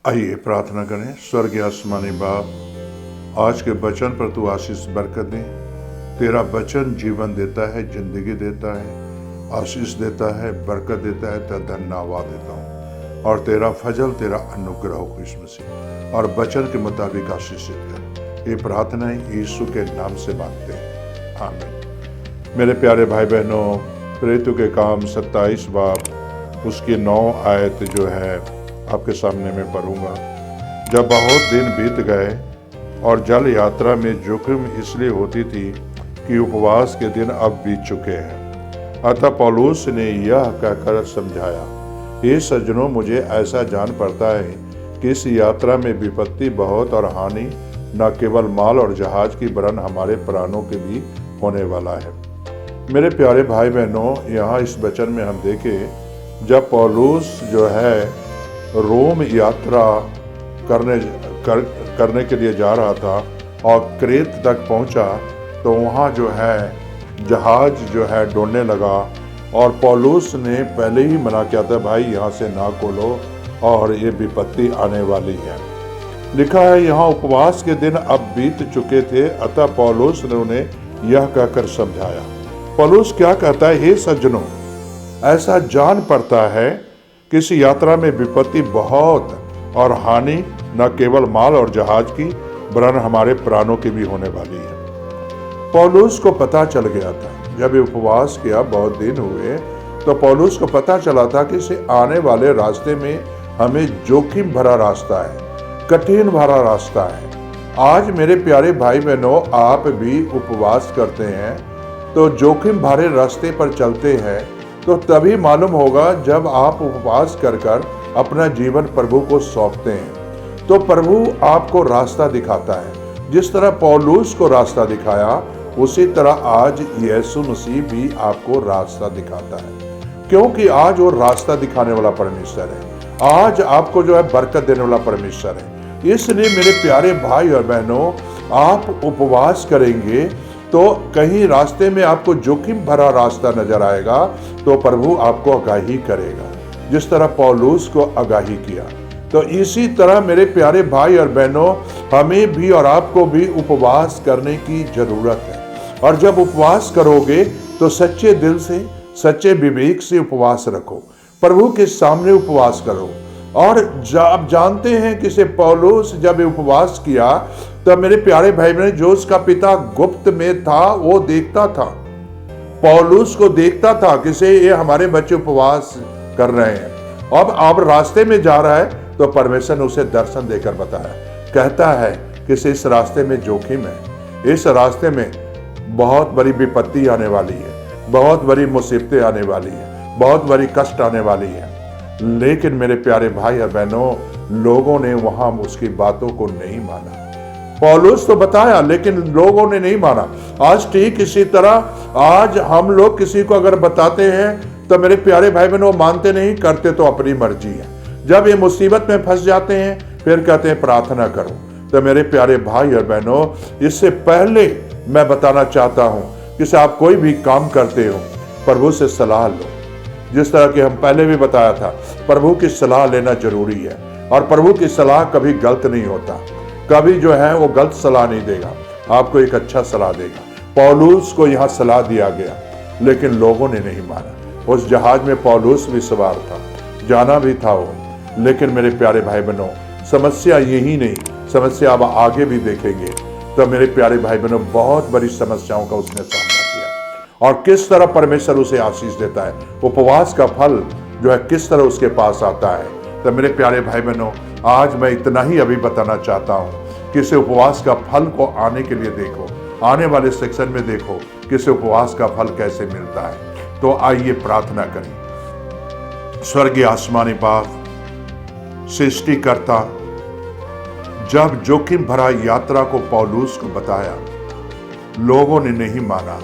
आइए प्रार्थना करें। स्वर्गीय आसमानी बाप, आज के वचन पर तू आशीष बरकत दे। तेरा वचन जीवन देता है, जिंदगी देता है, आशीष देता है, बरकत देता है। तेरा धन्यवाद देता हूँ और तेरा फजल, तेरा अनुग्रह हो यीशु मसीह, और वचन के मुताबिक आशीषित कर। ये प्रार्थना यीशु के नाम से मांगते हैं, आमीन। मेरे प्यारे भाई बहनों, प्रेरितों के काम 27 बाब उसकी 9 आयत जो है आपके सामने मैं पढ़ूंगा। जब बहुत दिन बीत गए और जल यात्रा में जोखिम इसलिए होती थी कि उपवास के दिन अब बीत चुके हैं, अतः पौलुस ने यह कहकर समझाया, हे सज्जनों, मुझे ऐसा जान पड़ता है कि इस यात्रा में विपत्ति बहुत और हानि न केवल माल और जहाज की वरन हमारे प्राणों के भी होने वाला है। मेरे प्यारे भाई बहनों, यहाँ इस वचन में हम देखें, जब पौलुस जो है रोम यात्रा करने के लिए जा रहा था और क्रेत तक पहुंचा, तो वहाँ जो है जहाज जो है डूबने लगा और पौलुस ने पहले ही मना किया था, भाई यहाँ से ना खोलो और ये विपत्ति आने वाली है। लिखा है यहाँ, उपवास के दिन अब बीत चुके थे, अतः पौलुस ने उन्हें यह कहकर समझाया। पौलुस क्या कहता है, हे सज्जनों, ऐसा जान पड़ता है कि इस यात्रा में विपत्ति बहुत और हानि न केवल माल और जहाज की वरन हमारे प्राणों की भी होने वाली है। पौलुस को पता चल गया था, जब ये उपवास किया बहुत दिन हुए, तो पौलुस को पता चला था कि इसे आने वाले रास्ते में हमें जोखिम भरा रास्ता है, कठिन भरा रास्ता है। आज मेरे प्यारे भाई बहनों, आप भी उपवास करते हैं तो जोखिम भरे रास्ते पर चलते हैं, तो तभी मालूम होगा जब आप उपवास कर कर अपना जीवन प्रभु को सौंपते हैं, तो प्रभु आपको रास्ता दिखाता है। जिस तरह पौलुस को रास्ता दिखाया, उसी तरह आज यीशु मसीह भी आपको रास्ता दिखाता है, क्योंकि आज वो रास्ता दिखाने वाला परमेश्वर है। आज आपको जो है बरकत देने वाला परमेश्वर है। इसलिए मेरे प्यारे भाई और बहनों, आप उपवास करेंगे तो कहीं रास्ते में आपको जोखिम भरा रास्ता नजर आएगा, तो प्रभु आपको आगाही करेगा, जिस तरह पौलुस को आगाही किया। तो इसी तरह मेरे प्यारे भाई और बहनों, हमें भी और आपको भी उपवास करने की जरूरत है। और जब उपवास करोगे तो सच्चे दिल से, सच्चे विवेक से उपवास रखो, प्रभु के सामने उपवास करो। और आप जानते हैं कि से पौलुस जब उपवास किया, तो मेरे प्यारे भाई बहन, जो उसका पिता गुप्त में था वो देखता था, पौलुस को देखता था कि से ये हमारे बच्चे उपवास कर रहे हैं। अब रास्ते में जा रहा है, तो परमेश्वर ने उसे दर्शन देकर बताया, कहता है कि से इस रास्ते में जोखिम है, इस रास्ते में बहुत बड़ी विपत्ति आने वाली है, बहुत बड़ी मुसीबतें आने वाली है, बहुत बड़ी कष्ट आने वाली है। लेकिन मेरे प्यारे भाई और बहनों, लोगों ने वहां उसकी बातों को नहीं माना। पौलुस तो बताया, लेकिन लोगों ने नहीं माना। आज ठीक इसी तरह आज हम लोग किसी को अगर बताते हैं, तो मेरे प्यारे भाई बहनों मानते नहीं, करते तो अपनी मर्जी है। जब ये मुसीबत में फंस जाते हैं, फिर कहते हैं प्रार्थना करो। तो मेरे प्यारे भाई और बहनों, इससे पहले मैं बताना चाहता हूं कि आप कोई भी काम करते हो, प्रभु से सलाह लो। जिस तरह कि हम पहले भी बताया था, प्रभु की सलाह लेना जरूरी है, और प्रभु की सलाह कभी गलत नहीं होता, कभी जो है वो गलत सलाह नहीं देगा, आपको एक अच्छा सलाह देगा। पौलुस को यहाँ सलाह दिया गया, लेकिन लोगों ने नहीं माना। उस जहाज में पौलुस भी सवार था, जाना भी था वो। लेकिन मेरे प्यारे भाई बहनों, समस्या यही नहीं, समस्या अब आगे भी देखेंगे। तो मेरे प्यारे भाई बहनों, बहुत बड़ी समस्याओं का उसने सामना किया, और किस तरह परमेश्वर उसे आशीष देता है, उपवास का फल जो है किस तरह उसके पास आता है। तो मेरे प्यारे भाई बहनों, आज मैं इतना ही अभी बताना चाहता हूं कि इस उपवास का फल को आने के लिए देखो, आने वाले सेक्शन में देखो कि इस उपवास का फल कैसे मिलता है। तो आइए प्रार्थना करें। स्वर्गीय आसमानी बाप, सृष्टिकर्ता, जब जोखिम भरा यात्रा को पौलुस को बताया, लोगों ने नहीं माना।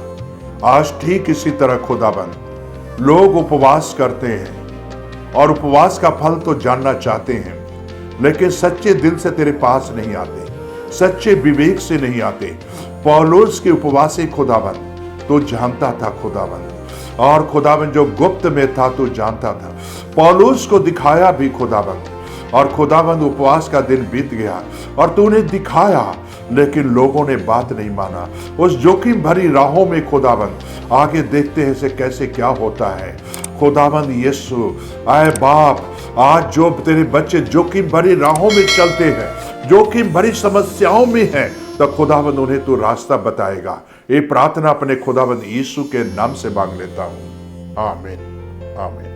आज ठीक इसी तरह खुदाबंद, लोग उपवास करते हैं और उपवास का फल तो जानना चाहते हैं, लेकिन सच्चे दिल से तेरे पास नहीं आते, सच्चे विवेक से नहीं आते। पौलुस के उपवास से खुदाबंद तो जानता था खुदाबंद, और खुदाबंद जो गुप्त में था तो जानता था। पौलुस को दिखाया भी खुदाबंद, और खुदाबंद उपवास का दिन बीत गया और तूने दिखाया, लेकिन लोगों ने बात नहीं माना। उस जोखिम भरी राहों में खुदाबंद आगे देखते हैं से कैसे क्या होता है। खुदाबंद यीशु, आए बाप, आज जो तेरे बच्चे जोखिम भरी राहों में चलते हैं, जोखिम भरी समस्याओं में हैं, तो खुदाबंद उन्हें तू रास्ता बताएगा। ये प्रार्थना अपने खुदाबंद यीशु के नाम से मांग लेता हूं, आमीन, आमीन।